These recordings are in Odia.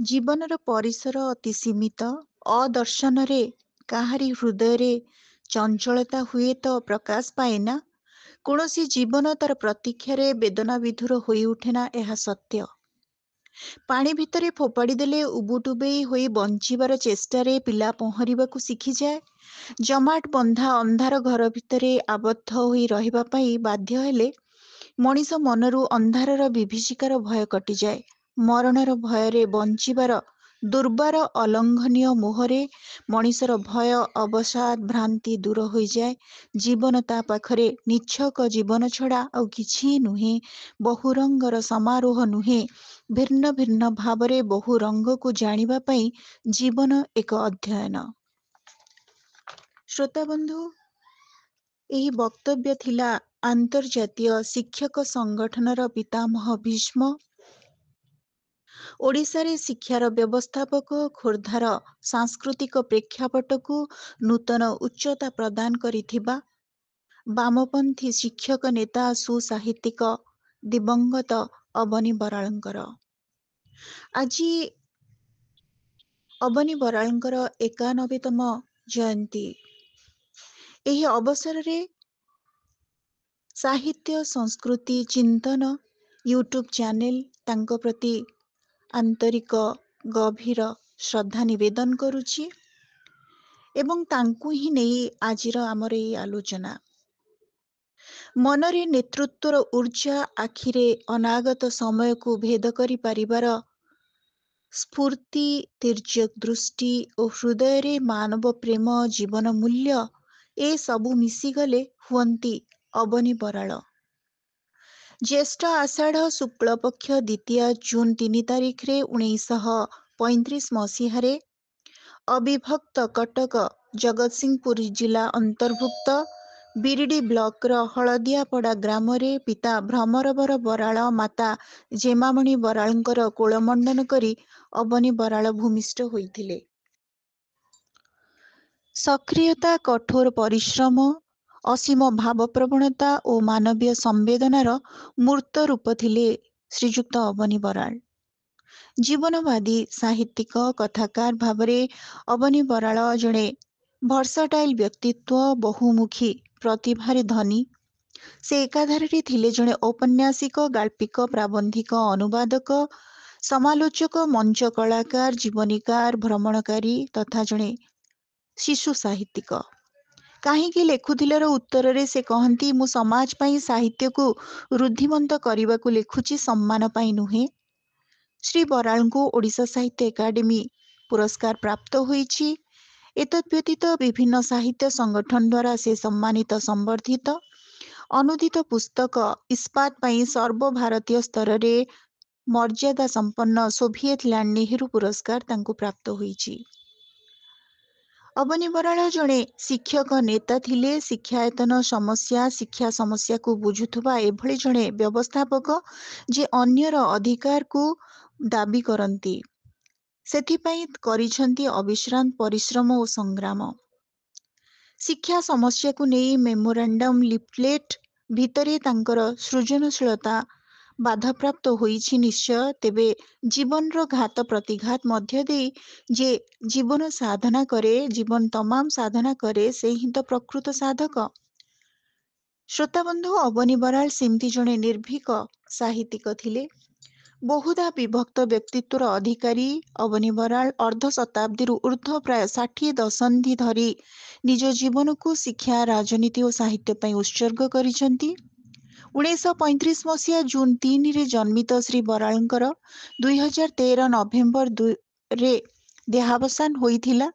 ଜୀବନର ପରିସର ଅତି ସୀମିତ। ଅଦର୍ଶନରେ କାହାରି ହୃଦୟରେ ଚଞ୍ଚଳତା ହୁଏତ ପ୍ରକାଶ ପାଏନା। କୌଣସି ଜୀବନ ତାର ପ୍ରତୀକ୍ଷାରେ ବେଦନା ବିଧୁର ହୋଇ ଉଠେନା, ଏହା ସତ୍ୟ। ପାଣି ଭିତରେ ଫୋପାଡ଼ି ଦେଲେ ଉବୁଟୁବେଇ ହୋଇ ବଞ୍ଚିବାର ଚେଷ୍ଟାରେ ପିଲା ପହଁରିବାକୁ ଶିଖିଯାଏ। ଜମାଟ ବନ୍ଧା ଅନ୍ଧାର ଘର ଭିତରେ ଆବଦ୍ଧ ହୋଇ ରହିବା ପାଇଁ ବାଧ୍ୟ ହେଲେ ମଣିଷ ମନରୁ ଅନ୍ଧାରର ବିଭୀଷିକାର ଭୟ କଟିଯାଏ। ମରଣର ଭୟରେ ବଞ୍ଚିବାର ଦୁର୍ବାର ଅଲଙ୍ଘନୀୟ ମୋହରେ ମଣିଷର ଭୟ ଅବସାଦ ଭ୍ରାନ୍ତି ଦୂର ହୋଇଯାଏ। ଜୀବନ ତା ପାଖରେ ନିଛକ ଜୀବନ ଛଡ଼ା ଆଉ କିଛି ନୁହେଁ। ବହୁରଙ୍ଗର ସମାରୋହ ନୁହେଁ। ଭିନ୍ନ ଭିନ୍ନ ଭାବରେ ବହୁ ରଙ୍ଗକୁ ଜାଣିବା ପାଇଁ ଜୀବନ ଏକ ଅଧ୍ୟୟନ। ଶ୍ରୋତାବନ୍ଧୁ, ଏହି ବକ୍ତବ୍ୟ ଥିଲା ଆନ୍ତର୍ଜାତୀୟ ଶିକ୍ଷକ ସଂଗଠନର ପିତାମହ ଭୀଷ୍ମ, ଓଡ଼ିଶାରେ ଶିକ୍ଷାର ବ୍ୟବସ୍ଥାପକ, ଖୋର୍ଦ୍ଧାର ସାଂସ୍କୃତିକ ପ୍ରେକ୍ଷାପଟକୁ ନୂତନ ଉଚ୍ଚତା ପ୍ରଦାନ କରିଥିବା ବାମପନ୍ଥୀ ଶିକ୍ଷକ ନେତା ସୁସାହିତ୍ୟିକ ଦିବଙ୍ଗତ ଅବନୀ ବରାଳଙ୍କର। ଆଜି ଅବନୀ ବରାଳଙ୍କର 91ତମ ଜୟନ୍ତୀ। ଏହି ଅବସରରେ ସାହିତ୍ୟ ସଂସ୍କୃତି ଚିନ୍ତନ ୟୁଟ୍ୟୁବ୍ ଚ୍ୟାନେଲ ତାଙ୍କ ପ୍ରତି ଆନ୍ତରିକ ଗଭୀର ଶ୍ରଦ୍ଧା ନିବେଦନ କରୁଛି ଏବଂ ତାଙ୍କୁ ହିଁ ନେଇ ଆଜିର ଆମର ଏହି ଆଲୋଚନା। ମନରେ ନେତୃତ୍ୱର ଊର୍ଜା, ଆଖିରେ ଅନାଗତ ସମୟକୁ ଭେଦ କରିପାରିବାର ସ୍ଫୁର୍ତ୍ତି, ତୀର୍ଯ୍ୟକ୍ ଦୃଷ୍ଟି ଓ ହୃଦୟରେ ମାନବ ପ୍ରେମ, ଜୀବନ ମୂଲ୍ୟ ଏସବୁ ମିଶିଗଲେ ହୁଅନ୍ତି ଅବନୀ ବରାଳ। ଜ୍ୟେଷ୍ଠ ଆଷାଢ଼ ଶୁକ୍ଳପକ୍ଷ ଦ୍ୱିତୀୟା ଜୁନ୍ 3 ତାରିଖରେ 1935 ମସିହାରେ ଅବିଭକ୍ତ କଟକ ଜଗତସିଂହପୁର ଜିଲ୍ଲା ଅନ୍ତର୍ଭୁକ୍ତ ବିରିଡ଼ି ବ୍ଲକର ହଳଦିଆପଡ଼ା ଗ୍ରାମରେ ପିତା ଭ୍ରମରବର ବରାଳ, ମାତା ଜେମାମଣି ବରାଳଙ୍କର କୋଳମଣ୍ଡନ କରି ଅବନୀ ବରାଳ ଭୂମିଷ୍ଠ ହୋଇଥିଲେ। ସକ୍ରିୟତା, କଠୋର ପରିଶ୍ରମ, ଅସୀମ ଭାବପ୍ରବଣତା ଓ ମାନବୀୟ ସମ୍ବେଦନାର ମୂର୍ତ୍ତ ରୂପ ଥିଲେ ଶ୍ରୀଯୁକ୍ତ ଅବନୀ ବରାଳ। ଜୀବନବାଦୀ ସାହିତ୍ୟିକ, କଥାକାର ଭାବରେ ଅବନୀ ବରାଳ ଜଣେ ଭର୍ସଟାଇଲ୍ ବ୍ୟକ୍ତିତ୍ୱ, ବହୁମୁଖୀ ପ୍ରତିଭାରେ ଧନୀ। ସେ ଏକାଧାରରେ ଥିଲେ ଜଣେ ଔପନ୍ୟାସିକ, ଗାଳ୍ପିକ, ପ୍ରାବନ୍ଧିକ, ଅନୁବାଦକ, ସମାଲୋଚକ, ମଞ୍ଚ କଳାକାର, ଜୀବନୀକାର, ଭ୍ରମଣକାରୀ ତଥା ଜଣେ ଶିଶୁ ସାହିତ୍ୟିକ। କାହିଁକି ଲେଖୁଥିଲେର ଉତ୍ତରରେ ସେ କହନ୍ତି, ମୁଁ ସମାଜ ପାଇଁ ସାହିତ୍ୟକୁ ରୁଦ୍ଧିମନ୍ତ କରିବାକୁ ଲେଖୁଛି, ସମ୍ମାନ ପାଇଁ ନୁହେଁ। ଶ୍ରୀ ବରାଳଙ୍କୁ ଓଡ଼ିଶା ସାହିତ୍ୟ ଏକାଡେମୀ ପୁରସ୍କାର ପ୍ରାପ୍ତ ହୋଇଛି। ଏତଦ୍‌ବ୍ୟତୀତ ବିଭିନ୍ନ ସାହିତ୍ୟ ସଂଗଠନ ଦ୍ୱାରା ସେ ସମ୍ମାନିତ ସମ୍ବର୍ଦ୍ଧିତ। ଅନୁଦିତ ପୁସ୍ତକ ଇସ୍ପାତ ପାଇଁ ସର୍ବଭାରତୀୟ ସ୍ତରରେ ମର୍ଯ୍ୟାଦା ସମ୍ପନ୍ନ ସୋଭିଏତ୍ ଲ୍ୟାଣ୍ଡ ନେହେରୁ ପୁରସ୍କାର ତାଙ୍କୁ ପ୍ରାପ୍ତ ହୋଇଛି। ଅବନୀ ବରାଳ ଜଣେ ଶିକ୍ଷକ ନେତା ଥିଲେ। ଶିକ୍ଷାୟତନ ସମସ୍ୟା, ଶିକ୍ଷା ସମସ୍ୟାକୁ ବୁଝୁଥିବା ଏଭଳି ଜଣେ ବ୍ୟବସ୍ଥାପକ ଯେ ଅନ୍ୟର ଅଧିକାରକୁ ଦାବି କରନ୍ତି, ସେଥିପାଇଁ କରିଛନ୍ତି ଅବିଶ୍ରାନ୍ତ ପରିଶ୍ରମ ଓ ସଂଗ୍ରାମ। ଶିକ୍ଷା ସମସ୍ୟାକୁ ନେଇ ମେମୋରାଣ୍ଡମ୍ ଲିଫଲେଟ୍ ଭିତରେ ତାଙ୍କର ସୃଜନଶୀଳତା ବାଧାପ୍ରାପ୍ତ ହୋଇଛି ନିଶ୍ଚୟ। ତେବେ ଜୀବନର ଘାତ ପ୍ରତିଘାତ ମଧ୍ୟ ଦେଇ ଯେ ଜୀବନ ସାଧନା କରେ, ଜୀବନ ତମାମ ସାଧନା କରେ, ସେ ହିଁ ତ ପ୍ରକୃତ ସାଧକ। ଶ୍ରୋତାବନ୍ଧୁ, ଅବନୀ ବରାଳ ସେମିତି ଜଣେ ନିର୍ଭୀକ ସାହିତ୍ୟିକ ଥିଲେ। ବହୁଧା ବିଭକ୍ତ ବ୍ୟକ୍ତିତ୍ୱର ଅଧିକାରୀ ଅବନୀ ବରାଳ ଅର୍ଦ୍ଧ ଶତାବ୍ଦୀରୁ ଊର୍ଦ୍ଧ୍ୱ ପ୍ରାୟ 60 ଦଶନ୍ଧି ଧରି ନିଜ ଜୀବନକୁ ଶିକ୍ଷା, ରାଜନୀତି ଓ ସାହିତ୍ୟ ପାଇଁ ଉତ୍ସର୍ଗ କରିଛନ୍ତି। 1935 ମସିହା ଜୁନ୍ 3ରେ ଜନ୍ମିତ ଶ୍ରୀ ବରାଳଙ୍କର 2013 ନଭେମ୍ବର 2ରେ ଦେହାବସାନ ହୋଇଥିଲା।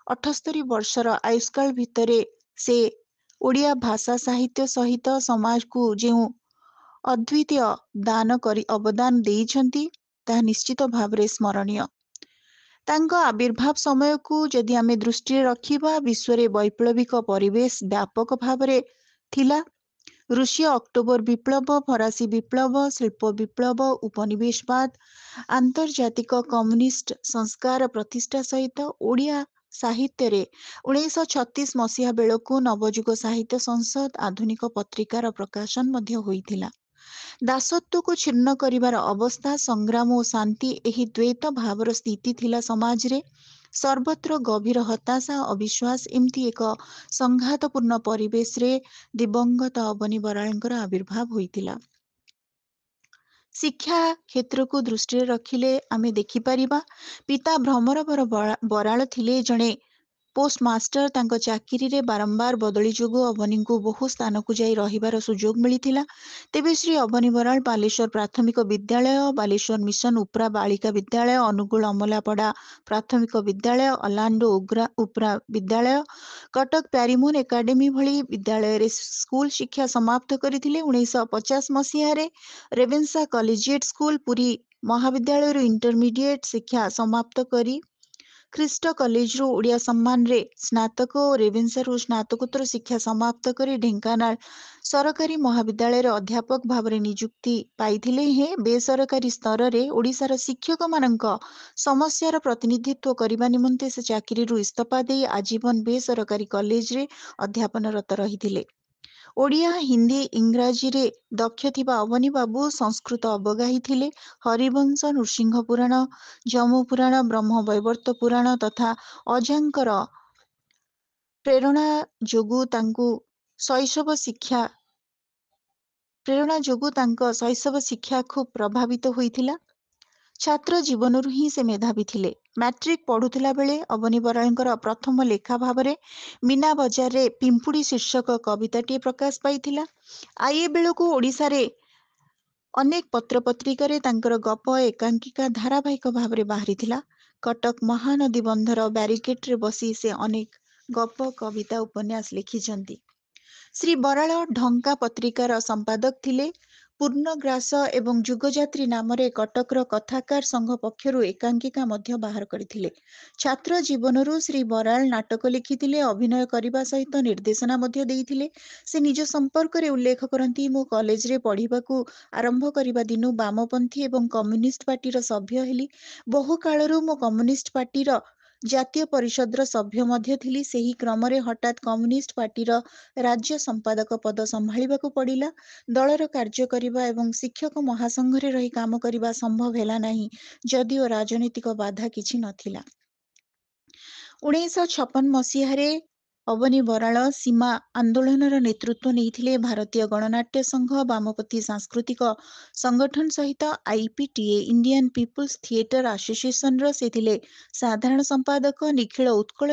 78 ବର୍ଷର ଆୟୁଷ୍କାଳ ଭିତରେ ସେ ଓଡ଼ିଆ ଭାଷା ସାହିତ୍ୟ ସହିତ ସମାଜକୁ ଯେଉଁ ଅଦ୍ୱିତୀୟ ଅବଦାନ ଦେଇଛନ୍ତି, ତାହା ନିଶ୍ଚିତ ଭାବରେ ସ୍ମରଣୀୟ। ତାଙ୍କ ଆବିର୍ଭାବ ସମୟକୁ ଯଦି ଆମେ ଦୃଷ୍ଟିରେ ରଖିବା, ବିଶ୍ୱରେ ବୈପ୍ଳବିକ ପରିବେଶ ବ୍ୟାପକ ଭାବରେ ଥିଲା। ରୁଷୀୟ ଅକ୍ଟୋବର ବିପ୍ଳବ, ଫରାସୀ ବିପ୍ଳବ, ଶିଳ୍ପ ବିପ୍ଳବ, ଉପନିବେଶବାଦ, ଆନ୍ତର୍ଜାତିକ କମ୍ୟୁନିଷ୍ଟ ସଂସ୍କାର ପ୍ରତିଷ୍ଠା ସହିତ ଓଡ଼ିଆ ସାହିତ୍ୟରେ 1936 ମସିହା ବେଳକୁ ନବଯୁଗ ସାହିତ୍ୟ ସଂସଦ ଆଧୁନିକ ପତ୍ରିକାର ପ୍ରକାଶନ ମଧ୍ୟ ହୋଇଥିଲା। ଦାସତ୍ୱକୁ ଛିନ୍ନ କରିବାର ଅବସ୍ଥା, ସଂଗ୍ରାମ ଓ ଶାନ୍ତି ଏହି ଦ୍ୱୈତ ଭାବର ସ୍ଥିତି ଥିଲା ସମାଜରେ। ସର୍ବତ୍ର ଗଭୀର ହତାଶା, ଅବିଶ୍ୱାସ, ଏମିତି ଏକ ସଂଘାତପୂର୍ଣ୍ଣ ପରିବେଶରେ ଦିବଂଗତ ଅବନୀ ବରାଳଙ୍କର ଆବିର୍ଭାବ ହୋଇଥିଲା। ଶିକ୍ଷା କ୍ଷେତ୍ରକୁ ଦୃଷ୍ଟିରେ ରଖିଲେ ଆମେ ଦେଖିପାରିବା, ପିତା ଭ୍ରମରବର ବରାଳ ଥିଲେ ଜଣେ ପୋଷ୍ଟମାଷ୍ଟର। ତାଙ୍କ ଚାକିରିରେ ବାରମ୍ବାର ବଦଳି ଯୋଗୁଁ ଅବନୀଙ୍କୁ ବହୁ ସ୍ଥାନକୁ ଯାଇ ରହିବାର ସୁଯୋଗ ମିଳିଥିଲା। ତେବେ ଶ୍ରୀ ଅବନୀ ବରାଳ ବାଲେଶ୍ୱର ପ୍ରାଥମିକ ବିଦ୍ୟାଳୟ, ବାଲେଶ୍ୱର ମିଶନ ଉପ୍ରା ବାଳିକା ବିଦ୍ୟାଳୟ, ଅନୁଗୁଳ ଅମଲାପଡ଼ା ପ୍ରାଥମିକ ବିଦ୍ୟାଳୟ, ଅର୍ଲାଣ୍ଡୋ ଉପ୍ରା ବିଦ୍ୟାଳୟ, କଟକ ପ୍ୟାରିମୋହନ ଏକାଡେମୀ ଭଳି ବିଦ୍ୟାଳୟରେ ସ୍କୁଲ ଶିକ୍ଷା ସମାପ୍ତ କରିଥିଲେ। 1950 ମସିହାରେ ରେଭେନ୍ସା କଲେଜିଏଟ ସ୍କୁଲ, ପୁରୀ ମହାବିଦ୍ୟାଳୟରୁ ଇଣ୍ଟରମିଡିଏଟ ଶିକ୍ଷା ସମାପ୍ତ କରି ଖ୍ରୀଷ୍ଟ କଲେଜରୁ ଓଡ଼ିଆ ସମ୍ମାନରେ ସ୍ନାତକ ଓ ରେଭେନ୍ସାରୁ ସ୍ନାତକୋତ୍ତର ଶିକ୍ଷା ସମାପ୍ତ କରି ଢେଙ୍କାନାଳ ସରକାରୀ ମହାବିଦ୍ୟାଳୟରେ ଅଧ୍ୟାପକ ଭାବରେ ନିଯୁକ୍ତି ପାଇଥିଲେ। ବେସରକାରୀ ସ୍ତରରେ ଓଡ଼ିଶାର ଶିକ୍ଷକମାନଙ୍କ ସମସ୍ୟାର ପ୍ରତିନିଧିତ୍ୱ କରିବା ନିମନ୍ତେ ସେ ଚାକିରିରୁ ଇସ୍ତଫା ଦେଇ ଆଜୀବନ ବେସରକାରୀ କଲେଜରେ ଅଧ୍ୟାପନରତ ରହିଥିଲେ। ଓଡ଼ିଆ, ହିନ୍ଦୀ, ଇଂରାଜୀରେ ଦକ୍ଷ ଥିବା ଅବନୀ ବାବୁ ସଂସ୍କୃତ ଅବଗାହୀ ଥିଲେ। ହରିବଂଶ, ନୃସିଂହ ପୁରାଣ, ଯମ ପୁରାଣ, ବ୍ରହ୍ମ ବୈବର୍ତ ପୁରାଣ ତଥା ଅଜାଙ୍କର ପ୍ରେରଣା ଯୋଗୁଁ ତାଙ୍କ ଶୈଶବ ଶିକ୍ଷା ଖୁବ୍ ପ୍ରଭାବିତ ହୋଇଥିଲା। ଛାତ୍ର ଜୀବନରୁ ହିଁ ସେ ମେଧାବୀ ଥିଲେ। ମ୍ୟାଟ୍ରିକ୍ ପଢୁଥିଲା ବେଳେ ଅବନୀ ବରାଳଙ୍କର ପ୍ରଥମ ଲେଖା ଭାବରେ ମୀନା ବଜାରରେ ପିମ୍ପୁଡ଼ି ଶୀର୍ଷକ କବିତାଟିଏ ପ୍ରକାଶ ପାଇଥିଲା। ଆଇଏ ବେଳକୁ ଓଡ଼ିଶାରେ ଅନେକ ପତ୍ରପତ୍ରିକାରେ ତାଙ୍କର ଗପ, ଏକାଙ୍କିକା ଧାରାବାହିକ ଭାବରେ ବାହାରିଥିଲା। କଟକ ମହାନଦୀ ବନ୍ଧର ବ୍ୟାରିକେଡରେ ବସି ସେ ଅନେକ ଗପ, କବିତା, ଉପନ୍ୟାସ ଲେଖିଛନ୍ତି। ଶ୍ରୀ ବରାଳ ଢଙ୍କା ପତ୍ରିକାର ସମ୍ପାଦକ ଥିଲେ। ପୂର୍ଣ୍ଣଗ୍ରାସ ଏବଂ ଯୁଗଯାତ୍ରୀ ନାମରେ କଟକର କଥାକାର ସଂଘ ପକ୍ଷରୁ ଏକାଙ୍କିକା ମଧ୍ୟ ବାହାର କରିଥିଲେ। ଛାତ୍ର ଜୀବନରୁ ଶ୍ରୀ ବରାଳ ନାଟକ ଲେଖିଥିଲେ, ଅଭିନୟ କରିବା ସହିତ ନିର୍ଦ୍ଦେଶନା ମଧ୍ୟ ଦେଇଥିଲେ। ସେ ନିଜ ସମ୍ପର୍କରେ ଉଲ୍ଲେଖ କରନ୍ତି, ମୁଁ କଲେଜରେ ପଢ଼ିବାକୁ ଆରମ୍ଭ କରିବା ଦିନୁ ବାମପନ୍ଥୀ ଏବଂ କମ୍ୟୁନିଷ୍ଟ ପାର୍ଟିର ସଭ୍ୟ ହେଲି। ବହୁ କାଳରୁ ମୁଁ କମ୍ୟୁନିଷ୍ଟ ପାର୍ଟିର ଜାତୀୟ ପରିଷଦର ସଭ୍ୟ ମଧ୍ୟ ଥିଲି। ସେହି କ୍ରମରେ ହଠାତ୍ କମ୍ୟୁନିଷ୍ଟ ପାର୍ଟିର ରାଜ୍ୟ ସମ୍ପାଦକ ପଦ ସମ୍ଭାଳିବାକୁ ପଡ଼ିଲା। ଦଳର କାର୍ଯ୍ୟ କରିବା ଏବଂ ଶିକ୍ଷକ ମହାସଂଘରେ ରହି କାମ କରିବା ସମ୍ଭବ ହେଲା ନାହିଁ, ଯଦିଓ ରାଜନୈତିକ ବାଧା କିଛି ନଥିଲା। 1956 ମସିହାରେ ଅବନୀ ବରାଳ ସୀମା ଆନ୍ଦୋଳନର ନେତୃତ୍ୱ ନେଇଥିଲେ। ଭାରତୀୟ ଗଣନାଟ୍ୟ ସଂଘ, ବାମପନ୍ଥୀ ସାଂସ୍କୃତିକ ସଂଗଠନ ସହିତ ଆଇପିଟିଏ ଇଣ୍ଡିଆନ ପିପୁଲ୍ସ ଥିଏଟର ଆସୋସିଏସନର ସେ ଥିଲେ ସାଧାରଣ ସମ୍ପାଦକ। ନିଖିଳ ଉତ୍କଳ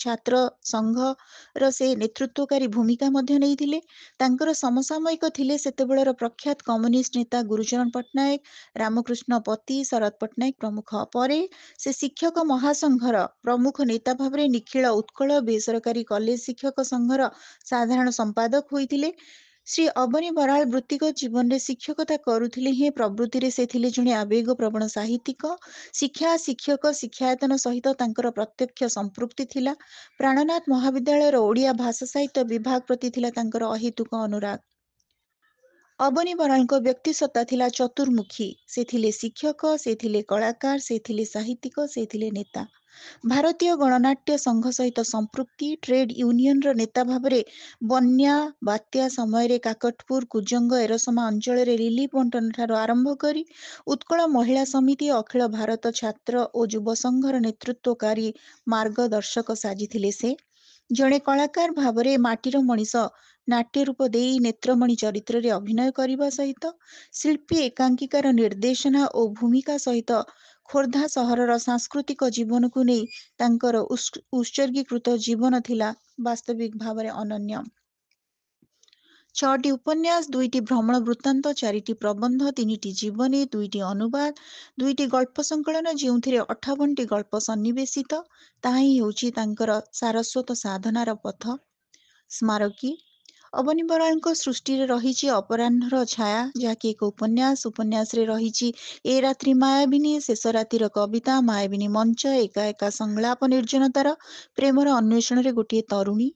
ଛାତ୍ର ସଂଘର ସେ ନେତୃତ୍ୱକାରୀ ଭୂମିକା ମଧ୍ୟ ନେଇଥିଲେ। ତାଙ୍କର ସମସାମୟିକ ଥିଲେ ସେତେବେଳର ପ୍ରଖ୍ୟାତ କମ୍ୟୁନିଷ୍ଟ ନେତା ଗୁରୁଚରଣ ପଟ୍ଟନାୟକ, ରାମକୃଷ୍ଣ ପତି, ଶରତ ପଟ୍ଟନାୟକ ପ୍ରମୁଖ। ପରେ ସେ ଶିକ୍ଷକ ମହାସଂଘର ପ୍ରମୁଖ ନେତା ଭାବରେ ନିଖିଳ ଉତ୍କଳ ବେସରକାରୀ କଲେଜ ଶିକ୍ଷକ ସଂଘର ସାଧାରଣ ସମ୍ପାଦକ ହୋଇଥିଲେ। ଶ୍ରୀ ଅବନୀ ବରାଳ ବୃତ୍ତିଗତ ଜୀବନରେ ଶିକ୍ଷକତା କରୁଥିଲେ ହେଁ ପ୍ରବୃତ୍ତିରେ ସେ ଥିଲେ ଜଣେ ଆବେଗପ୍ରବଣ ସାହିତ୍ୟିକ। ଶିକ୍ଷା, ଶିକ୍ଷକ, ଶିକ୍ଷାୟତନ ସହିତ ତାଙ୍କର ପ୍ରତ୍ୟକ୍ଷ ସମ୍ପୃକ୍ତି ଥିଲା। ପ୍ରାଣନାଥ ମହାବିଦ୍ୟାଳୟର ଓଡ଼ିଆ ଭାଷା ସାହିତ୍ୟ ବିଭାଗ ପ୍ରତି ଥିଲା ତାଙ୍କର ଅହେତୁକ ଅନୁରାଗ। ଅବନୀ ବରାଳଙ୍କ ବ୍ୟକ୍ତିସତ୍ତା ଥିଲା ଚତୁର୍ମୁଖୀ। ସେ ଥିଲେ ଶିକ୍ଷକ, ସେ ଥିଲେ କଳାକାର, ସେ ଥିଲେ ସାହିତ୍ୟିକ, ସେ ଥିଲେ ନେତା। ଭାରତୀୟ ଗଣନାଟ୍ୟ ସଂଘ ସହିତ ସମ୍ପୃକ୍ତି। ଟ୍ରେଡ୍ ୟୁନିୟନର ନେତା ଭାବରେ ବନ୍ୟା, ବାତ୍ୟା ସମୟରେ କାକଟପୁର, କୁଜଙ୍ଗ, ଏରସମା ଅଞ୍ଚଳରେ ରିଲିଫ ବଣ୍ଟନ ଠାରୁ ଆରମ୍ଭ କରି ଉତ୍କଳ ମହିଳା ସମିତି, ଅଖିଳ ଭାରତ ଛାତ୍ର ଓ ଯୁବ ସଂଘର ନେତୃତ୍ୱକାରୀ ମାର୍ଗଦର୍ଶକ ସାଜିଥିଲେ ସେ। ଜଣେ କଳାକାର ଭାବରେ ମାଟିର ମଣିଷ ନାଟ୍ୟ ରୂପ ଦେଇ ନେତ୍ରମଣି ଚରିତ୍ରରେ ଅଭିନୟ କରିବା ସହିତ ଶିଳ୍ପୀ ଏକାଙ୍କିକାର ନିର୍ଦ୍ଦେଶନା ଓ ଭୂମିକା ସହିତ ଖୋର୍ଦ୍ଧା ସହରର ସାଂସ୍କୃତିକ ଜୀବନକୁ ନେଇ ତାଙ୍କର ଉତ୍ସର୍ଗୀକୃତ ଜୀବନ ଥିଲା ବାସ୍ତବିକ ଭାବରେ ଅନନ୍ୟ। 6ଟି ଉପନ୍ୟାସ, 2ଟି ଭ୍ରମଣ ବୃତ୍ତାନ୍ତ, 4ଟି ପ୍ରବନ୍ଧ, 3ଟି ଜୀବନୀ, 2ଟି ଅନୁବାଦ, 2ଟି ଗଳ୍ପ ସଂକଳନ, ଯେଉଁଥିରେ 58ଟି ଗଳ୍ପ ସନ୍ନିବେଶିତ। ତାହା ହିଁ ହେଉଛି ତାଙ୍କର ସାରସ୍ୱତ ସାଧନାର ପଥ। ସ୍ମାରକୀ ଅବନୀ ବରାଳଙ୍କ ସୃଷ୍ଟିରେ ରହିଛି ଅପରାହ୍ନର ଛାୟା, ଯାହାକି ଏକ ଉପନ୍ୟାସ। ଉପନ୍ୟାସରେ ରହିଛି ଏ ରାତ୍ରି ମାୟାବିନୀ, ଶେଷ ରାତିର କବିତା, ମାୟାବିନୀ ମଞ୍ଚ, ଏକା ଏକା ସଂଳାପ ନିର୍ଜନତାର, ପ୍ରେମର ଅନ୍ୱେଷଣରେ ଗୋଟିଏ ତରୁଣୀ।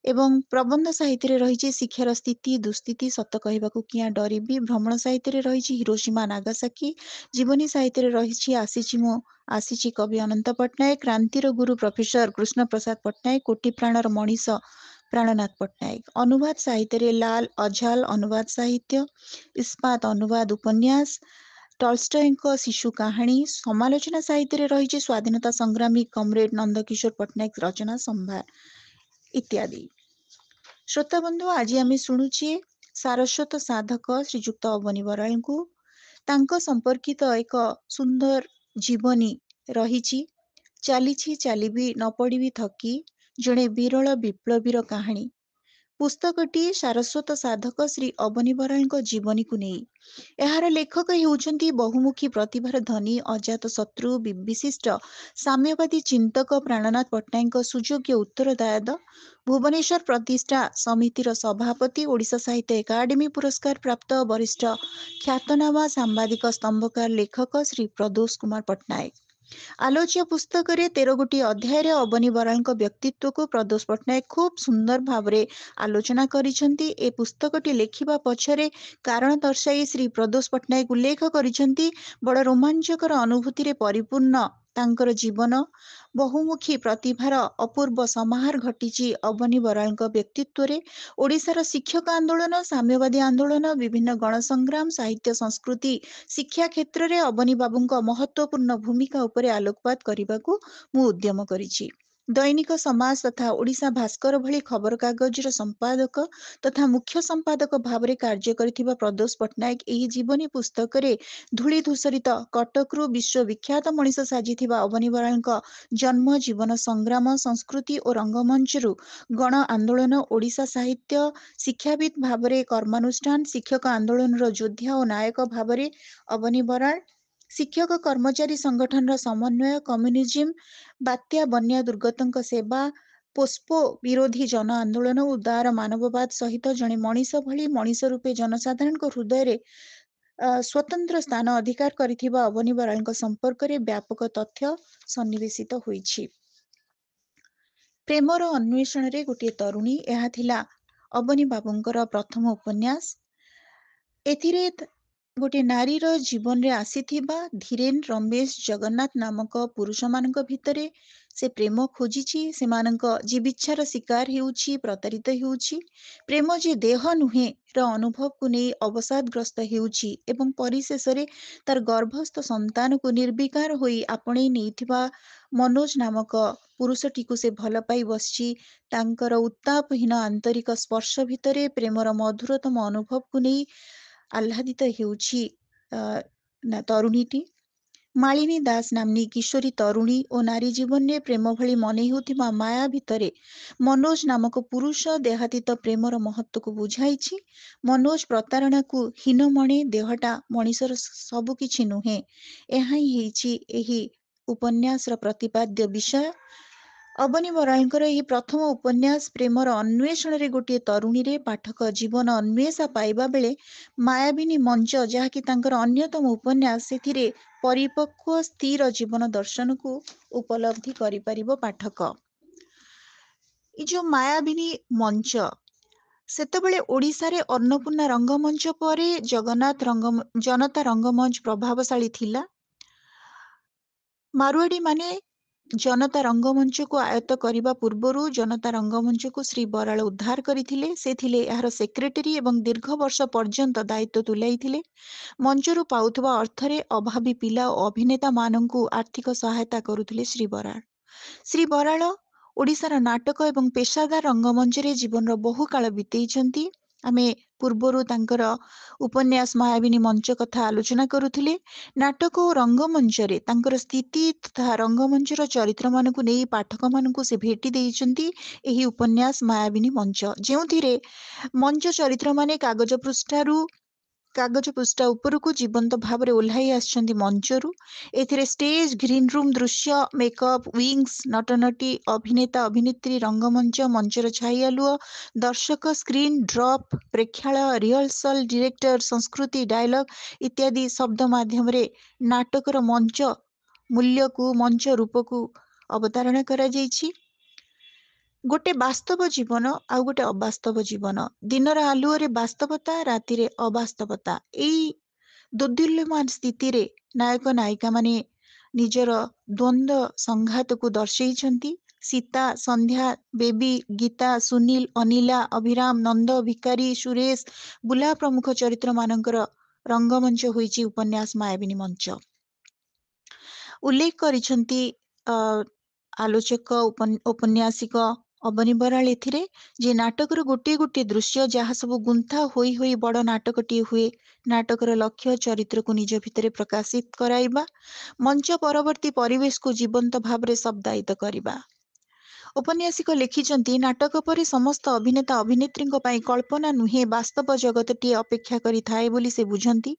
ଏବଂ ପ୍ରବନ୍ଧ ସାହିତ୍ୟରେ ରହିଛି ଶିକ୍ଷାର ସ୍ଥିତି, ଦୁସ୍ଥିତି, ସତ କହିବାକୁ କିଆଁ ଡରିବି। ଭ୍ରମଣ ସାହିତ୍ୟରେ ରହିଛି ହିରୋସୀମା, ନାଗାସାକି। ଜୀବନୀ ସାହିତ୍ୟରେ ରହିଛି ଆସିଛି ମୁଁ ଆସିଛି କବି ଅନନ୍ତ ପଟ୍ଟନାୟକ, କ୍ରାନ୍ତିର ଗୁରୁ ପ୍ରଫେସର କୃଷ୍ଣ ପ୍ରସାଦ ପଟ୍ଟନାୟକ, କୋଟି ପ୍ରାଣର ମଣିଷ ପ୍ରାଣନାଥ ପଟ୍ଟନାୟକ। ଅନୁବାଦ ସାହିତ୍ୟରେ ଲାଲ ଅଝାଲ ଅନୁବାଦ ସାହିତ୍ୟ, ଇସ୍ପାତ ଅନୁବାଦ ଉପନ୍ୟାସ, ଟଲଷ୍ଟୟଙ୍କ ଶିଶୁ କାହାଣୀ। ସମାଲୋଚନା ସାହିତ୍ୟରେ ରହିଛି ସ୍ୱାଧୀନତା ସଂଗ୍ରାମୀ କମରେଡ ନନ୍ଦକିଶୋର ପଟ୍ଟନାୟକ ରଚନା ସମ୍ଭାର ଇତ୍ୟାଦି। ଶ୍ରୋତାବନ୍ଧୁ, ଆଜି ଆମେ ଶୁଣୁଛେ ସାରସ୍ୱତ ସାଧକ ଶ୍ରୀଯୁକ୍ତ ଅବନୀ ବରାଳଙ୍କୁ। ତାଙ୍କ ସମ୍ପର୍କିତ ଏକ ସୁନ୍ଦର ଜୀବନୀ ରହିଛି। ଚାଲିଛି ଚାଲିବି ନ ପଡ଼ିବି ଥକି, ଜଣେ ବିରଳ ବିପ୍ଳବୀର କାହାଣୀ। ପୁସ୍ତକଟି ସାରସ୍ୱତ ସାଧକ ଶ୍ରୀ ଅବନୀ ବରାଳଙ୍କ ଜୀବନୀକୁ ନେଇ। ଏହାର ଲେଖକ ହେଉଛନ୍ତି ବହୁମୁଖୀ ପ୍ରତିଭାର ଧନୀ, ଅଜାତ ଶତ୍ରୁ, ବିଶିଷ୍ଟ ସାମ୍ୟବାଦୀ ଚିନ୍ତକ ପ୍ରାଣନାଥ ପଟ୍ଟନାୟକଙ୍କ ସୁଯୋଗ୍ୟ ଉତ୍ତରଦାୟାଦ, ଭୁବନେଶ୍ୱର ପ୍ରତିଷ୍ଠା ସମିତିର ସଭାପତି, ଓଡ଼ିଶା ସାହିତ୍ୟ ଏକାଡେମୀ ପୁରସ୍କାର ପ୍ରାପ୍ତ ବରିଷ୍ଠ ଖ୍ୟାତନାମା ସାମ୍ବାଦିକ, ସ୍ତମ୍ଭକାର ଲେଖକ ଶ୍ରୀ ପ୍ରଦୋଷ କୁମାର ପଟ୍ଟନାୟକ। ଆଲୋଚ୍ୟ ପୁସ୍ତକରେ 13 ଗୋଟି ଅଧ୍ୟାୟରେ ଅବନୀ ବରାଳଙ୍କ ବ୍ୟକ୍ତିତ୍ୱକୁ ପ୍ରଦୋଷ ପଟ୍ଟନାୟକ ଖୁବ୍ ସୁନ୍ଦର ଭାବରେ ଆଲୋଚନା କରିଛନ୍ତି। ଏ ପୁସ୍ତକଟି ଲେଖିବା ପଛରେ କାରଣ ଦର୍ଶାଇ ଶ୍ରୀ ପ୍ରଦୋଷ ପଟ୍ଟନାୟକ ଉଲ୍ଲେଖ କରିଛନ୍ତି, ବଡ଼ ରୋମାଞ୍ଚକର ଅନୁଭୂତିରେ ପରିପୂର୍ଣ୍ଣ ତାଙ୍କର ଜୀବନ। ବହୁମୁଖୀ ପ୍ରତିଭାର ଅପୂର୍ବ ସମାହାର ଘଟିଛି ଅବନୀ ବରାଳଙ୍କ ବ୍ୟକ୍ତିତ୍ୱରେ। ଓଡ଼ିଶାର ଶିକ୍ଷକ ଆନ୍ଦୋଳନ, ସାମ୍ୟବାଦୀ ଆନ୍ଦୋଳନ, ବିଭିନ୍ନ ଗଣସଂଗ୍ରାମ, ସାହିତ୍ୟ, ସଂସ୍କୃତି, ଶିକ୍ଷା କ୍ଷେତ୍ରରେ ଅବନୀ ବାବୁଙ୍କ ମହତ୍ୱପୂର୍ଣ୍ଣ ଭୂମିକା ଉପରେ ଆଲୋକପାତ କରିବାକୁ ମୁଁ ଉଦ୍ୟମ କରିଛି। ଦୈନିକ ସମାଜ ତଥା ଓଡ଼ିଶା ଭାସ୍କର ଭଳି ଖବରକାଗଜର ସମ୍ପାଦକ ତଥା ମୁଖ୍ୟ ସମ୍ପାଦକ ଭାବରେ କାର୍ଯ୍ୟ କରିଥିବା ପ୍ରଦୋଷ ପଟ୍ଟନାୟକ ଏହି ଜୀବନୀ ପୁସ୍ତକରେ ଧୂଳି ଧୂସରିତ କଟକରୁ ବିଶ୍ୱବିଖ୍ୟାତ ମଣିଷ ସାଜିଥିବା ଅବନୀ ବରାଳଙ୍କ ଜନ୍ମ, ଜୀବନ, ସଂଗ୍ରାମ, ସଂସ୍କୃତି ଓ ରଙ୍ଗମଞ୍ଚରୁ ଗଣ ଆନ୍ଦୋଳନ, ଓଡ଼ିଶା ସାହିତ୍ୟ, ଶିକ୍ଷାବିତ୍ ଭାବରେ କର୍ମାନୁଷ୍ଠାନ, ଶିକ୍ଷକ ଆନ୍ଦୋଳନର ଯୋଦ୍ଧା ଓ ନାୟକ ଭାବରେ ଅବନୀ ବରାଳ, ଶିକ୍ଷକ କର୍ମଚାରୀ ସଂଗଠନର ସମନ୍ୱୟ, କମ୍ୟୁନିଜିମ୍, ବାତ୍ୟା ବନ୍ୟା ଦୁର୍ଗତଙ୍କ ସେବା, ପୋସ୍ପୋ ବିରୋଧୀ ଜନ ଆନ୍ଦୋଳନ, ଉଦାର ମାନବବାଦ ସହିତ ଜଣେ ମଣିଷ ଭଳି ମଣିଷ ରୂପେ ଜନସାଧାରଣଙ୍କ ହୃଦୟରେ ସ୍ୱତନ୍ତ୍ର ସ୍ଥାନ ଅଧିକାର କରିଥିବା ଅବନୀ ବରାଳଙ୍କ ସମ୍ପର୍କରେ ବ୍ୟାପକ ତଥ୍ୟ ସନ୍ନିବେଶିତ ହୋଇଛି। ପ୍ରେମର ଅନ୍ୱେଷଣରେ ଗୋଟିଏ ତରୁଣୀ, ଏହା ଥିଲା ଅବନୀ ବାବୁଙ୍କର ପ୍ରଥମ ଉପନ୍ୟାସ। ଏଥିରେ ଗୋଟିଏ ନାରୀର ଜୀବନରେ ଆସିଥିବା ଧୀରେନ୍, ରମେଶ, ଜଗନ୍ନାଥ ନାମକ ପୁରୁଷମାନଙ୍କ ଭିତରେ ସେ ପ୍ରେମ ଖୋଜିଛି, ସେମାନଙ୍କ ଜୀବିଚ୍ଛାର ଶିକାର ହେଉଛି, ପ୍ରତାରିତ ହେଉଛି। ପ୍ରେମ ଯେ ଦେହ ନୁହେଁ ର ଅନୁଭବକୁ ନେଇ ଅବସାଦଗ୍ରସ୍ତ ହେଉଛି ଏବଂ ପରିଶେଷରେ ତାର ଗର୍ଭସ୍ଥ ସନ୍ତାନକୁ ନିର୍ବିକାର ହୋଇ ଆପଣେଇ ନେଇଥିବା ମନୋଜ ନାମକ ପୁରୁଷଟିକୁ ସେ ଭଲ ପାଇ ବସିଛି। ତାଙ୍କର ଉତ୍ତାପହୀନ ଆନ୍ତରିକ ସ୍ପର୍ଶ ଭିତରେ ପ୍ରେମର ମଧୁରତମ ଅନୁଭବକୁ ନେଇ ଆହ୍ଲାଦିତ ହେଉଛି ତରୁଣୀଟି। ମାଳିନୀ ଦାସ ନାମ୍ନୀ କିଶୋରୀ ତରୁଣୀ ଓ ନାରୀ ଜୀବନରେ ପ୍ରେମ ଭଳି ମନେ ହେଉଥିବା ମାୟା ଭିତରେ ମନୋଜ ନାମକ ପୁରୁଷ ଦେହାତୀତ ପ୍ରେମର ମହତ୍ୱକୁ ବୁଝାଇଛି। ମନୋଜ ପ୍ରତାରଣାକୁ ହୀନ ମଣେ, ଦେହଟା ମଣିଷର ସବୁ କିଛି ନୁହେଁ। ଏହା ହିଁ ହେଇଛି ଏହି ଉପନ୍ୟାସର ପ୍ରତିପାଦ୍ୟ ବିଷୟ। ଅବନୀ ବରାଳଙ୍କର ଏହି ପ୍ରଥମ ଉପନ୍ୟାସ ପ୍ରେମର ଅନ୍ୱେଷଣରେ ଗୋଟିଏ ତରୁଣୀରେ ପାଠକ ଜୀବନ ଅନ୍ୱେଷା ପାଇବା ବେଳେ ମାୟାବିନୀ ମଞ୍ଚ, ଯାହାକି ତାଙ୍କର ଅନ୍ୟତମ ଉପନ୍ୟାସ, ସେଥିରେ ପରିପକ୍ୱ ସ୍ଥିର ଜୀବନ ଦର୍ଶନକୁ ଉପଲବ୍ଧି କରିପାରିବ ପାଠକ। ଏ ଯୋଉ ମାୟାବିନୀ ମଞ୍ଚ, ସେତେବେଳେ ଓଡ଼ିଶାରେ ଅନ୍ନପୂର୍ଣ୍ଣା ରଙ୍ଗମଞ୍ଚ ପରେ ଜନତା ରଙ୍ଗମଞ୍ଚ ପ୍ରଭାବଶାଳୀ ଥିଲା। ମାରୁଆଡି ମାନେ ଜନତା ରଙ୍ଗମଞ୍ଚକୁ ଆୟତ୍ତ କରିବା ପୂର୍ବରୁ ଜନତା ରଙ୍ଗମଞ୍ଚକୁ ଶ୍ରୀ ବରାଳ ଉଦ୍ଧାର କରିଥିଲେ। ସେ ଥିଲେ ଏହାର ସେକ୍ରେଟାରୀ ଏବଂ ଦୀର୍ଘ ବର୍ଷ ପର୍ଯ୍ୟନ୍ତ ଦାୟିତ୍ୱ ତୁଲାଇଥିଲେ। ମଞ୍ଚରୁ ପାଉଥିବା ଅର୍ଥରେ ଅଭାବୀ ପିଲା ଓ ଅଭିନେତାମାନଙ୍କୁ ଆର୍ଥିକ ସହାୟତା କରୁଥିଲେ ଶ୍ରୀ ବରାଳ। ଶ୍ରୀ ବରାଳ ଓଡ଼ିଶାର ନାଟକ ଏବଂ ପେଶାଦାର ରଙ୍ଗମଞ୍ଚରେ ଜୀବନର ବହୁ କାଳ ବିତେଇଛନ୍ତି। ଆମେ ପୂର୍ବରୁ ତାଙ୍କର ଉପନ୍ୟାସ ମାୟାବିନୀ ମଞ୍ଚ କଥା ଆଲୋଚନା କରୁଥିଲେ। ନାଟକ ଓ ରଙ୍ଗମଞ୍ଚରେ ତାଙ୍କର ସ୍ଥିତି ତଥା ରଙ୍ଗମଞ୍ଚର ଚରିତ୍ରମାନଙ୍କୁ ନେଇ ପାଠକମାନଙ୍କୁ ସେ ଭେଟି ଦେଇଛନ୍ତି ଏହି ଉପନ୍ୟାସ ମାୟାବିନୀ ମଞ୍ଚ, ଯେଉଁଥିରେ ମଞ୍ଚ ଚରିତ୍ରମାନେ କାଗଜ ପୃଷ୍ଠା ଉପରକୁ ଜୀବନ୍ତ ଭାବରେ ଓହ୍ଲାଇ ଆସିଛନ୍ତି ମଞ୍ଚରୁ। ଏଥିରେ ଷ୍ଟେଜ, ଗ୍ରୀନ ରୁମ୍ ଦୃଶ୍ୟ, ମେକଅପ୍, ୱିଙ୍ଗସ୍, ନଟନଟି, ଅଭିନେତା ଅଭିନେତ୍ରୀ, ରଙ୍ଗମଞ୍ଚ, ମଞ୍ଚର ଛାଇ ଆଲୁଅ, ଦର୍ଶକ, ସ୍କ୍ରିନ୍, ଡ୍ରପ୍, ପ୍ରେକ୍ଷାଳୟ, ରିହର୍ସଲ, ଡିରେକ୍ଟର, ସଂସ୍କୃତି, ଡାୟଲଗ ଇତ୍ୟାଦି ଶବ୍ଦ ମାଧ୍ୟମରେ ନାଟକର ମଞ୍ଚ ମୂଲ୍ୟକୁ, ମଞ୍ଚ ରୂପକୁ ଅବତାରଣା କରାଯାଇଛି। ଗୋଟେ ବାସ୍ତବ ଜୀବନ ଆଉ ଗୋଟେ ଅବାସ୍ତବ ଜୀବନ, ଦିନର ଆଲୁଅରେ ବାସ୍ତବତା, ରାତିରେ ଅବାସ୍ତବତା, ଏଇ ଦୋଦୁଲ୍ୟମାନ ସ୍ଥିତିରେ ନାୟକ ନାୟିକା ମାନେ ନିଜର ଦ୍ୱନ୍ଦ୍ୱ ସଂଘାତକୁ ଦର୍ଶେଇଛନ୍ତି। ସୀତା, ସନ୍ଧ୍ୟା, ବେବି, ଗୀତା, ସୁନୀଲ, ଅନିଲା, ଅଭିରାମ, ନନ୍ଦ, ଭିକାରୀ, ସୁରେଶ, ବୁଲା ପ୍ରମୁଖ ଚରିତ୍ରମାନଙ୍କର ରଙ୍ଗମଞ୍ଚ ହୋଇଛି ଉପନ୍ୟାସ ମାୟାବିନୀ ମଞ୍ଚ। ଉଲ୍ଲେଖ କରିଛନ୍ତି ଆଲୋଚକ ଔପନ୍ୟାସିକ ଅବନୀ ବରାଳ ଏଥିରେ ଯେ ନାଟକର ଗୋଟିଏ ଗୋଟିଏ ଦୃଶ୍ୟ ଯାହା ସବୁ ଗୁନ୍ଥା ହୋଇ ହୋଇ ବଡ଼ ନାଟକଟିଏ ହୁଏ, ନାଟକର ଲକ୍ଷ୍ୟ ଚରିତ୍ରକୁ ନିଜ ଭିତରେ ପ୍ରକାଶିତ କରାଇବା, ମଞ୍ଚ ପରବର୍ତ୍ତୀ ପରିବେଶକୁ ଜୀବନ୍ତ ଭାବରେ ଶବ୍ଦାୟିତ କରିବା। ଉପନ୍ୟାସିକ ଲେଖିଛନ୍ତି, ନାଟକ ପରେ ସମସ୍ତ ଅଭିନେତା ଅଭିନେତ୍ରୀଙ୍କ ପାଇଁ କଳ୍ପନା ନୁହେଁ ବାସ୍ତବ ଜଗତଟିଏ ଅପେକ୍ଷା କରିଥାଏ ବୋଲି ସେ ବୁଝନ୍ତି।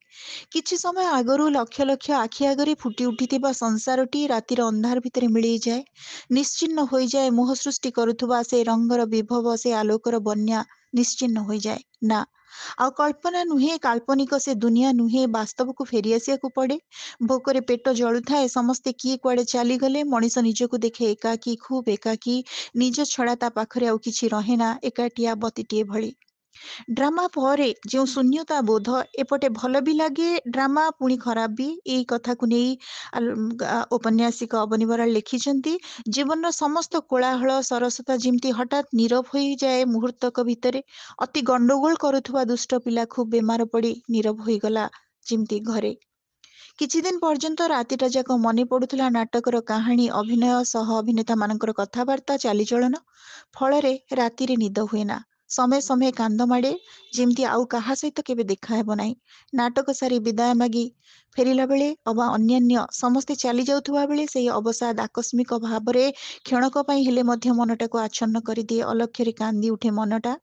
କିଛି ସମୟ ଆଗରୁ ଲକ୍ଷ ଲକ୍ଷ ଆଖି ଆଗରେ ଫୁଟି ଉଠିଥିବା ସଂସାରଟି ରାତିର ଅନ୍ଧାର ଭିତରେ ମିଳେଇଯାଏ, ନିଶ୍ଚିହ୍ନ ହୋଇଯାଏ। ମୋହ ସୃଷ୍ଟି କରୁଥିବା ସେ ରଙ୍ଗର ବିଭବ, ସେ ଆଲୋକର ବନ୍ୟା ନିଶ୍ଚିହ୍ନ ହୋଇଯାଏ। ନା, ଆଉ କଳ୍ପନା ନୁହେଁ, କାଳ୍ପନିକ ସେ ଦୁନିଆ ନୁହେଁ, ବାସ୍ତବକୁ ଫେରିଆସିବାକୁ ପଡ଼େ। ଭୋକରେ ପେଟ ଜଳୁଥାଏ, ସମସ୍ତେ କିଏ କୁଆଡ଼େ ଚାଲିଗଲେ, ମଣିଷ ନିଜକୁ ଦେଖେ ଏକାକୀ, ଖୁବ୍ ଏକାକୀ। ନିଜ ଛଡ଼ା ତା ପାଖରେ ଆଉ କିଛି ରହେନା, ଏକାଟିଆ ବତୀଟିଏ ଭଳି। ଡ୍ରାମା ପରେ ଯେଉଁ ଶୂନ୍ୟତା ବୋଧ, ଏପଟେ ଭଲ ବି ଲାଗେ ଡ୍ରାମା, ପୁଣି ଖରାପ ବି। ଏଇ କଥାକୁ ନେଇ ଔପନ୍ୟାସିକ ଅବନୀ ବରାଳ ଲେଖିଛନ୍ତି, ଜୀବନର ସମସ୍ତ କୋଳାହଳ ସରସତା ଯେମିତି ହଠାତ୍ ନୀରବ ହୋଇଯାଏ ମୁହୂର୍ତ୍ତକ ଭିତରେ। ଅତି ଗଣ୍ଡଗୋଳ କରୁଥିବା ଦୁଷ୍ଟ ପିଲା ଖୁବ୍ ବେମାର ପଡ଼ି ନୀରବ ହୋଇଗଲା ଯେମିତି ଘରେ। କିଛି ଦିନ ପର୍ଯ୍ୟନ୍ତ ରାତିଟା ଯାକ ମନେ ପଡୁଥିଲା ନାଟକର କାହାଣୀ, ଅଭିନୟ ସହ ଅଭିନେତାମାନଙ୍କର କଥାବାର୍ତ୍ତା, ଚାଲିଚଳନ। ଫଳରେ ରାତିରେ ନିଦ ହୁଏ ନା। ସମୟ ସମୟ କାନ୍ଦ ମାଡ଼େ, ଯେମିତି ଆଉ କାହା ସହିତ କେବେ ଦେଖା ହେବ ନାହିଁ। ନାଟକ ସାରି ବିଦାୟ ମାଗି ଫେରିଲା ବେଳେ ଅବା ଅନ୍ୟାନ୍ୟ ସମସ୍ତେ ଚାଲି ଯାଉଥିବା ବେଳେ ସେହି ଅବସାଦ ଆକସ୍ମିକ ଭାବରେ କ୍ଷଣକ ପାଇଁ ହେଲେ ମଧ୍ୟ ମନଟାକୁ ଆଚ୍ଛନ୍ନ କରିଦିଏ। ଅଲକ୍ଷ୍ୟରେ କାନ୍ଦି ଉଠେ ମନଟା,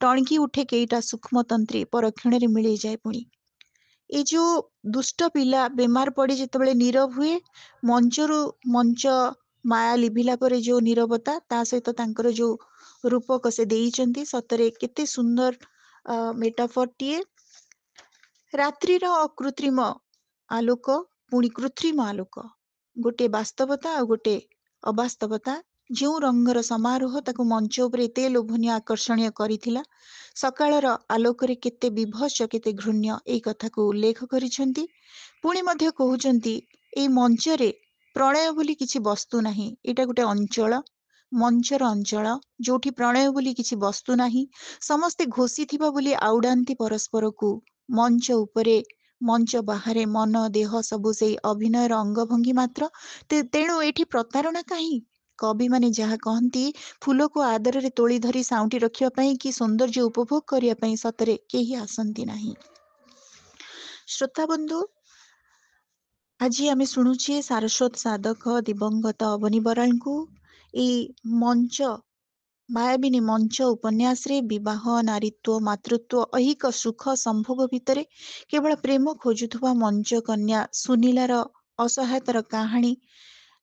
ଟଣିକି ଉଠେ କେଇଟା ସୂକ୍ଷ୍ମ ତନ୍ତ୍ରୀ, ପରକ୍ଷଣରେ ମିଳେଇଯାଏ ପୁଣି। ଏଇ ଯୋଉ ଦୁଷ୍ଟ ପିଲା ବେମାର ପଡ଼ି ଯେତେବେଳେ ନୀରବ ହୁଏ, ମଞ୍ଚ ମାୟା ଲିଭିଲା ପରେ ଯୋଉ ନୀରବତା, ତା ସହିତ ତାଙ୍କର ଯୋଉ ରୂପକ ସେ ଦେଇଛନ୍ତି, ସତରେ କେତେ ସୁନ୍ଦର ମେଟାଫରଟିଏ। ରାତ୍ରିର ଅକୃତ୍ରିମ ଆଲୋକ, ପୁଣି କୃତ୍ରିମ ଆଲୋକ, ଗୋଟେ ବାସ୍ତବତା ଆଉ ଗୋଟେ ଅବାସ୍ତବତା। ଯେଉଁ ରଙ୍ଗର ସମାରୋହ ତାକୁ ମଞ୍ଚ ଉପରେ ଏତେ ଲୋଭନୀୟ ଆକର୍ଷଣୀୟ କରିଥିଲା, ସକାଳର ଆଲୋକରେ କେତେ ବିଭତ୍ସ, କେତେ ଘୃଣ୍ୟ, ଏଇ କଥାକୁ ଉଲ୍ଲେଖ କରିଛନ୍ତି। ପୁଣି ମଧ୍ୟ କହୁଛନ୍ତି, ଏଇ ମଞ୍ଚରେ ପ୍ରଳୟ ବୋଲି କିଛି ବସ୍ତୁ ନାହିଁ। ଏଇଟା ଗୋଟେ ଅଞ୍ଚଳ, ମଞ୍ଚର ଅଞ୍ଚଳ, ଯୋଉଠି ପ୍ରଳୟ ବୋଲି କିଛି ବସ୍ତୁ ନାହିଁ। ସମସ୍ତେ ଘୋଷିଥିବା ବୋଲି ଆଉଡ଼ାନ୍ତି ପରସ୍ପରକୁ। ମଞ୍ଚ ଉପରେ, ମଞ୍ଚ ବାହାରେ ମନ ଦେହ ସବୁ ସେଇ ଅଭିନୟର ଅଙ୍ଗଭଙ୍ଗୀ ମାତ୍ର। ତେଣୁ ଏଠି ପ୍ରତାରଣା କାହିଁ? କବିମାନେ ଯାହା କହନ୍ତି, ଫୁଲକୁ ଆଦରରେ ତୋଳି ଧରି ସାଉଁଟି ରଖିବା ପାଇଁ, କି ସୌନ୍ଦର୍ଯ୍ୟ ଉପଭୋଗ କରିବା ପାଇଁ ସତରେ କେହି ଆସନ୍ତି ନାହିଁ। ଶ୍ରୋତାବନ୍ଧୁ, ଆଜି ଆମେ ଶୁଣୁଛେ ସାରସ୍ୱତ ସାଧକ ଦିବଙ୍ଗତ ଅବନୀ ବରାଳଙ୍କୁ ଏଇ ମଞ୍ଚ ମାୟାବିନୀ ମଞ୍ଚ ଉପନ୍ୟାସରେ ବିବାହ, ନାରୀତ୍ୱ, ମାତୃତ୍ୱ, ଐହିକ ସୁଖ ସମ୍ଭୋଗ ଭିତରେ କେବଳ ପ୍ରେମ ଖୋଜୁଥିବା ମଞ୍ଚ କନ୍ୟା ସୁନୀଲାର ଅସହାୟତାର କାହାଣୀ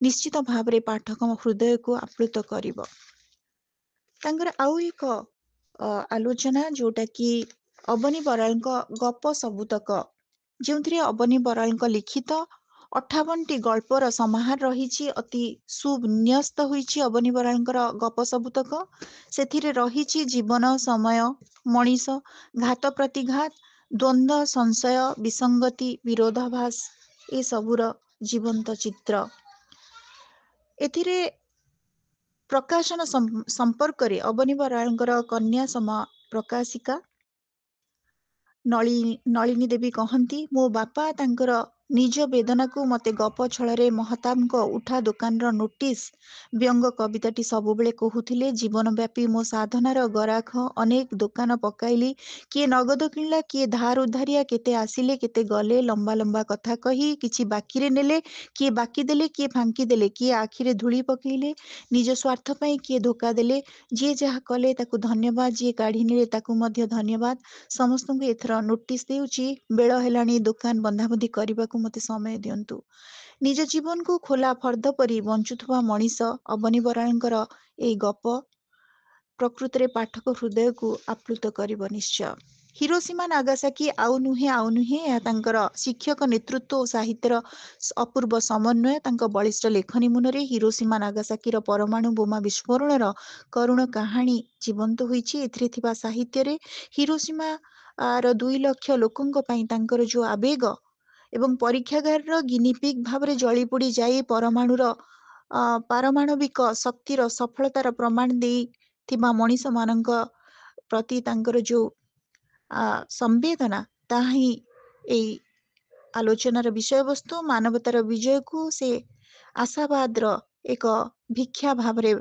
ନିଶ୍ଚିତ ଭାବରେ ପାଠକ ହୃଦୟକୁ ଆପ୍ଲୁତ କରିବ। ତାଙ୍କର ଆଉ ଏକ ଆଲୋଚନା, ଯୋଉଟା କି ଅବନୀ ବରାଳଙ୍କ ଗପ ସବୁତକ, ଯେଉଁଥିରେ ଅବନୀ ବରାଳଙ୍କ ଲିଖିତ 58ଟି ଗଳ୍ପର ସମାହାର ରହିଛି। ଅତି ସୁନ୍ୟସ୍ତ ହୋଇଛି ଅବନୀ ବରାଳଙ୍କର ଗପ ସବୁତକ। ସେଥିରେ ରହିଛି ଜୀବନ, ସମୟ, ମଣିଷ, ଘାତ ପ୍ରତିଘାତ, ଦ୍ୱନ୍ଦ୍ୱ, ସଂଶୟ, ବିସଙ୍ଗତି, ବିରୋଧାଭାସ, ଏସବୁର ଜୀବନ୍ତ ଚିତ୍ର। ଏଥିରେ ପ୍ରକାଶନ ସମ୍ପର୍କରେ ଅବନୀ ବରାଳଙ୍କର କନ୍ୟା ପ୍ରକାଶିକା ନଳିନୀ ଦେବୀ କହନ୍ତି, ମୋ ବାପା ତାଙ୍କର ନିଜ ବେଦନାକୁ ମତେ ଗପ ଛଳରେ ମହତାବଙ୍କ ଉଠା ଦୋକାନର ନୋଟିସ୍ ବ୍ୟଙ୍ଗ କବିତାଟି ସବୁବେଳେ କହୁଥିଲେ। ଜୀବନବ୍ୟାପୀ ମୋ ସାଧନାର ଗରାଖ ଅନେକ ଦୋକାନ ପକାଇଲି। କିଏ ନଗଦ କିଣିଲା, କିଏ ଧାର ଉଧାରିଆ, କେତେ ଆସିଲେ କେତେ ଗଲେ, ଲମ୍ବା ଲମ୍ବା କଥା କହି କିଛି ବାକିରେ ନେଲେ, କିଏ ବାକି ଦେଲେ, କିଏ ଫାଙ୍କି ଦେଲେ, କିଏ ଆଖିରେ ଧୂଳି ପକେଇଲେ, ନିଜ ସ୍ୱାର୍ଥ ପାଇଁ କିଏ ଧୋକା ଦେଲେ। ଯିଏ ଯାହା କଲେ ତାକୁ ଧନ୍ୟବାଦ, ଯିଏ କାଢ଼ି ନେଲେ ତାକୁ ମଧ୍ୟ ଧନ୍ୟବାଦ। ସମସ୍ତଙ୍କୁ ଏଥର ନୋଟିସ୍ ଦେଉଛି, ବେଳ ହେଲାଣି ଦୋକାନ ବନ୍ଧାବନ୍ଧି କରିବାକୁ ମୋତେ ସମୟ ଦିଅନ୍ତୁ। ନିଜ ଜୀବନକୁ ଖୋଲା ଫର୍ଦ୍ଦ ପରି ବଞ୍ଚୁଥିବା ମଣିଷ ଅବନୀ ବରାଳଙ୍କର ଏଇ ଗପ ପ୍ରକୃତରେ ପାଠକ ହୃଦୟକୁ ଆପ୍ଲୁତ କରିବ ନିଶ୍ଚୟ। ହିରୋସୀମା ନାଗାସାକି ଆଉ ନୁହେଁ ଏହା ତାଙ୍କର ଶିକ୍ଷକ ନେତୃତ୍ୱ ଓ ସାହିତ୍ୟର ଅପୂର୍ବ ସମନ୍ୱୟ। ତାଙ୍କ ବଳିଷ୍ଠ ଲେଖନୀ ମୁନରେ ହିରୋସୀମା ନାଗାସାକିର ପରମାଣୁ ବୋମା ବିସ୍ଫୋରଣର କରୁଣ କାହାଣୀ ଜୀବନ୍ତ ହୋଇଛି। ଏଥିରେ ଥିବା ସାହିତ୍ୟରେ ହିରୋସୀମା ର 2 ଲକ୍ଷ ଲୋକଙ୍କ ପାଇଁ ତାଙ୍କର ଯୋଉ ଆବେଗ ଏବଂ ପରୀକ୍ଷାଗାରର ଗିନିପିଗ୍ ଭାବରେ ଜଳିପୋଡ଼ି ଯାଇ ପରମାଣୁର ପାରମାଣବିକ ଶକ୍ତିର ସଫଳତାର ପ୍ରମାଣ ଦେଇଥିବା ମଣିଷମାନଙ୍କ ପ୍ରତି ତାଙ୍କର ଯୋଉ ସମ୍ବେଦନା, ତାହା ହିଁ ଏଇ ଆଲୋଚନାର ବିଷୟବସ୍ତୁ। ମାନବତାର ବିଜୟକୁ ସେ ଆଶାବାଦର ଏକ ଭିକ୍ଷା ଭାବରେ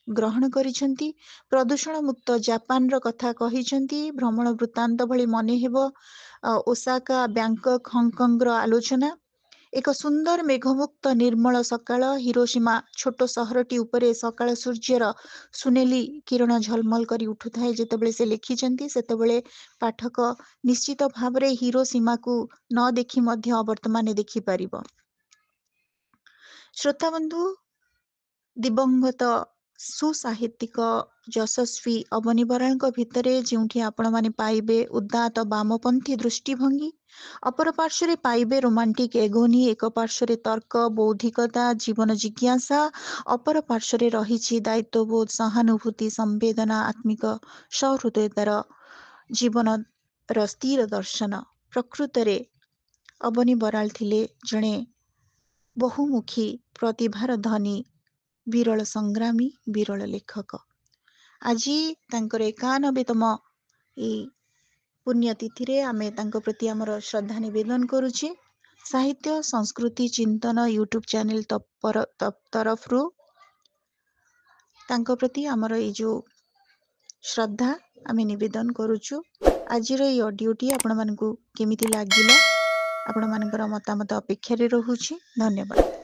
ଗ୍ରହଣ କରିଛନ୍ତି। ପ୍ରଦୂଷଣ ମୁକ୍ତ ଜାପାନର କଥା କହିଛନ୍ତି। ଭ୍ରମଣ ବୃତ୍ତାନ୍ତ ଭଳି ମନେ ହେବ ଓସାକା, ବ୍ୟାଙ୍କକ୍, ହଂକଂର ଆଲୋଚନା। ଏକ ସୁନ୍ଦର ମେଘମୁକ୍ତ ନିର୍ମଳ ସକାଳ। ହିରୋସୀମା ଛୋଟ ସହରଟି ଉପରେ ସକାଳ ସୂର୍ଯ୍ୟର ସୁନେଲି କିରଣ ଝଲମଲ କରି ଉଠୁଥାଏ। ଯେତେବେଳେ ସେ ଲେଖିଛନ୍ତି, ସେତେବେଳେ ପାଠକ ନିଶ୍ଚିତ ଭାବରେ ହିରୋସୀମାକୁ ନ ଦେଖି ମଧ୍ୟ ବର୍ତ୍ତମାନ ଦେଖିପାରିବ। ଶ୍ରୋତାବନ୍ଧୁ, ଦିବଂଗତ ସୁସାହିତ୍ୟିକ ଯଶସ୍ୱୀ ଅବନୀ ବରାଳଙ୍କ ଭିତରେ ଯେଉଁଠି ଆପଣମାନେ ପାଇବେ ଉଦାତ୍ତ ବାମପନ୍ଥୀ ଦୃଷ୍ଟିଭଙ୍ଗୀ, ଅପର ପାର୍ଶ୍ୱରେ ପାଇବେ ରୋମାଣ୍ଟିକ ଏଗୋନି, ଏକ ପାର୍ଶ୍ୱରେ ତର୍କ, ବୌଦ୍ଧିକତା, ଜୀବନ ଜିଜ୍ଞାସା, ଅପର ପାର୍ଶ୍ୱରେ ରହିଛି ଦାୟିତ୍ୱବୋଧ, ସହାନୁଭୂତି, ସମ୍ବେଦନା, ଆତ୍ମିକ ସହୃଦୟତାର ଜୀବନର ସ୍ଥିର ଦର୍ଶନ। ପ୍ରକୃତରେ ଅବନୀ ବରାଳ ଥିଲେ ଜଣେ ବହୁମୁଖୀ ପ୍ରତିଭାର ଧନୀ, ବିରଳ ସଂଗ୍ରାମୀ, ବିରଳ ଲେଖକ। ଆଜି ତାଙ୍କର 91ତମ ଏଇ ପୁଣ୍ୟତିଥିରେ ଆମେ ତାଙ୍କ ପ୍ରତି ଆମର ଶ୍ରଦ୍ଧା ନିବେଦନ କରୁଛେ। ସାହିତ୍ୟ ସଂସ୍କୃତି ଚିନ୍ତନ ୟୁଟ୍ୟୁବ ଚ୍ୟାନେଲ ତରଫରୁ ତାଙ୍କ ପ୍ରତି ଆମର ଏଇ ଯୋଉ ଶ୍ରଦ୍ଧା ଆମେ ନିବେଦନ କରୁଛୁ। ଆଜିର ଏଇ ଅଡିଓଟି ଆପଣମାନଙ୍କୁ କେମିତି ଲାଗିଲା, ଆପଣମାନଙ୍କର ମତାମତ ଅପେକ୍ଷାରେ ରହୁଛି। ଧନ୍ୟବାଦ।